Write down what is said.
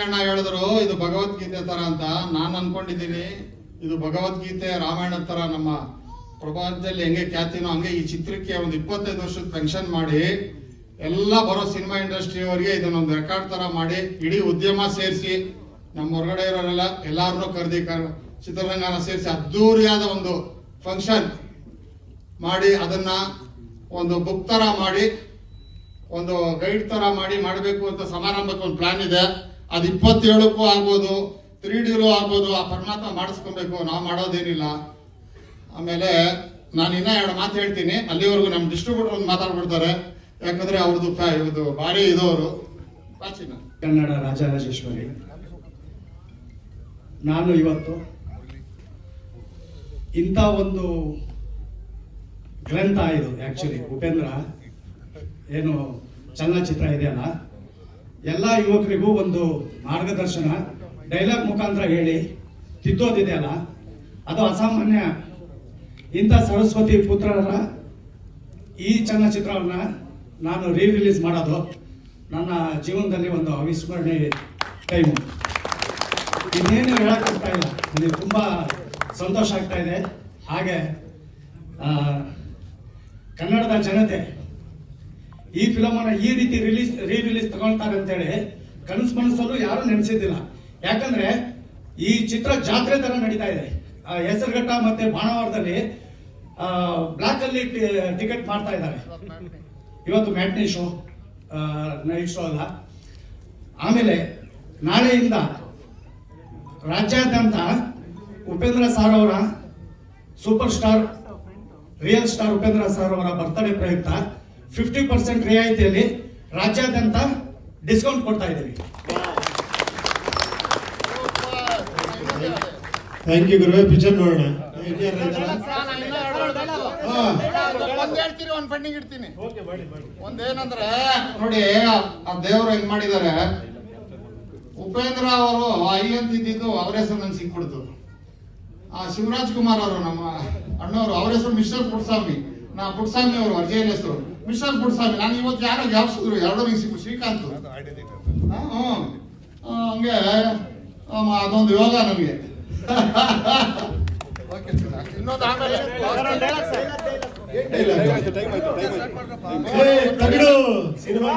ಅಣ್ಣ ಹೇಳಿದ್ರು ಇದು ಭಗವದ್ಗೀತೆ ತರ ಅಂತ ನಾನು ಅನ್ಕೊಂಡಿದ್ದೀನಿ. ಇದು ಭಗವದ್ಗೀತೆ ರಾಮಾಯಣದ ತರ ನಮ್ಮ ಪ್ರಪಂಚದಲ್ಲಿ ಹೆಂಗೆ ಖ್ಯಾತಿನೋ ಹಂಗೆ ಈ ಚಿತ್ರಕ್ಕೆ ಒಂದು 25 ವರ್ಷದ ಪೆನ್ಷನ್ ಮಾಡಿ ಎಲ್ಲ ಬರೋ ಸಿನಿಮಾ ಇಂಡಸ್ಟ್ರಿ ಅವರಿಗೆ ಇದನ್ನೊಂದು ರೆಕಾರ್ಡ್ ತರ ಮಾಡಿ ಇಡೀ ಉದ್ಯಮ ಸೇರಿಸಿ ನಮ್ಮ ಹೊರಗಡೆ ಇರೋರೆಲ್ಲ ಎಲ್ಲಾರನ್ನೂ ಕರೆದಿ ಚಿತ್ರರಂಗನ ಸೇರಿಸಿ ಅದ್ದೂರಿಯಾದ ಒಂದು ಫಂಕ್ಷನ್ ಮಾಡಿ ಅದನ್ನ ಒಂದು ಬುಕ್ ತರ ಮಾಡಿ ಒಂದು ಗೈಡ್ ತರ ಮಾಡಿ ಮಾಡಬೇಕು ಅಂತ ಸಮಾರಂಭಕ್ಕೆ ಒಂದು ಪ್ಲಾನ್ ಇದೆ. ಅದು 27ಕ್ಕೂ ಆಗ್ಬೋದು, 3Dಲೂ ಆಗ್ಬೋದು. ಆ ಪರಮಾತ್ಮ ಮಾಡಿಸ್ಕೊಬೇಕು, ನಾವು ಮಾಡೋದೇನಿಲ್ಲ. ಆಮೇಲೆ ನಾನು ಇನ್ನೂ 2 ಮಾತು ಹೇಳ್ತೀನಿ, ಅಲ್ಲಿವರೆಗೂ ನಮ್ಮ ಡಿಸ್ಟ್ರಿಬ್ಯೂಟರ್ ಒಂದು ಮಾತಾಡ್ಬಿಡ್ತಾರೆ. ಯಾಕಂದ್ರೆ ಅವ್ರದ್ದು ಭಾರಿ ಇದವರು ಪ್ರಾಚೀನ ಕನ್ನಡ ರಾಜರಾಜೇಶ್ವರಿ. ನಾನು ಇವತ್ತು ಇಂಥ ಒಂದು ಗ್ರಂಥ ಇದು ಆಕ್ಚುಲಿ ಉಪೇಂದ್ರ ಏನು ಚಲನಚಿತ್ರ ಇದೆಯಲ್ಲ, ಎಲ್ಲ ಯುವಕರಿಗೂ ಒಂದು ಮಾರ್ಗದರ್ಶನ ಡೈಲಾಗ್ ಮುಖಾಂತರ ಹೇಳಿ ತಿದ್ದೋದಿದೆಯಲ್ಲ, ಅದು ಅಸಾಮಾನ್ಯ. ಇಂಥ ಸರಸ್ವತಿ ಪುತ್ರರ ಈ ಚಲನಚಿತ್ರವನ್ನ ನಾನು ರಿಲೀಸ್ ಮಾಡೋದು ನನ್ನ ಜೀವನದಲ್ಲಿ ಒಂದು ಅವಿಸ್ಮರಣೀಯ ಟೈಮು. ಇನ್ನೇನು ಹೇಳಕ್ಕಾಗ್ತಾ ಇಲ್ಲ, ನನಗೆ ತುಂಬ ಸಂತೋಷ ಆಗ್ತಾ ಇದೆ. ಹಾಗೆ ಕನ್ನಡದ ಜನತೆ ಈ ಫಿಲಮನ್ನು ಈ ರೀತಿ ರಿಲೀಸ್ ತಗೊಳ್ತಾರೆ ಅಂತೇಳಿ ಕನಸು ಮನಸ್ಸಲ್ಲೂ ಯಾರು ನೆನೆಸಿದ್ದಿಲ್ಲ. ಯಾಕಂದ್ರೆ ಈ ಚಿತ್ರ ಜಾತ್ರೆ ತರ ನಡೀತಾ ಇದೆ. ಹೆಸರುಘಟ್ಟ ಮತ್ತೆ ಬಾಣಾವರದಲ್ಲಿ ಬ್ಲಾಕ್ ಅಲ್ಲಿ ಟಿಕೆಟ್ ಮಾಡ್ತಾ ಇದ್ದಾರೆ. ಇವತ್ತು ಮ್ಯಾಟ್ನಿ ಶೋ, ನೈಟ್ ಶೋ ಅಲ್ಲ. ಆಮೇಲೆ ನಾಳೆಯಿಂದ ರಾಜ್ಯಾದ್ಯಂತ ಉಪೇಂದ್ರ ಸರ್ ಅವರ super star real star Upendra sir ಅವರ ಬರ್ತ್ಡೇ ಪ್ರಯುಕ್ತ 50% ರಿಯಾಯಿತಿಯಲ್ಲಿ ರಾಜ್ಯಾದ್ಯಂತ ಡಿಸ್ಕೌಂಟ್ ಕೊಡ್ತಾ ಇದ್ದೀವಿ. ಥ್ಯಾಂಕ್ ಯು ಗುರುವೇ. ಪಿಕ್ಚರ್ ನೋಡೋಣ. ಒಂದೇನಂದ್ರೆ ನೋಡಿ, ಆ ದೇವರು ಹೆಂಗ್ ಮಾಡಿದ್ದಾರೆ. ಉಪೇಂದ್ರ ಅವರು ಐ ಅಂತಿದ್ದು ಅವ್ರ ಹೆಸರು ನನ್ಗೆ ಸಿಕ್ಬಿಡ್ತು. ಶಿವರಾಜ್ ಕುಮಾರ್ ಅವರು ನಮ್ಮ ಅಣ್ಣವರು, ಅವ್ರ ಹೆಸರು ಮಿಸ್ಟರ್ ಪುಟ್ಸ್ವಾಮಿ. ಪುಟ್ಸ್ವಾಮಿ ಅವರು ಅರ್ಜಿಯಲ್ಲಿ ಹೆಸರು ಮಿಸ್ಟರ್ ಪುಟ್ಸ್ವಾಮಿ. ನಾನು ಇವತ್ತು ಯಾರೋ ಜಾಬ್ಸಿದ್ರು, ಎರಡೂ ಸಿಕ್ಕು ಶ್ರೀಕಾಂತ್. ಹಂಗೆ ಅದೊಂದು ಯೋಗ ನಮಗೆ. ಇನ್ನೊಂದು ಸಿನಿಮಾ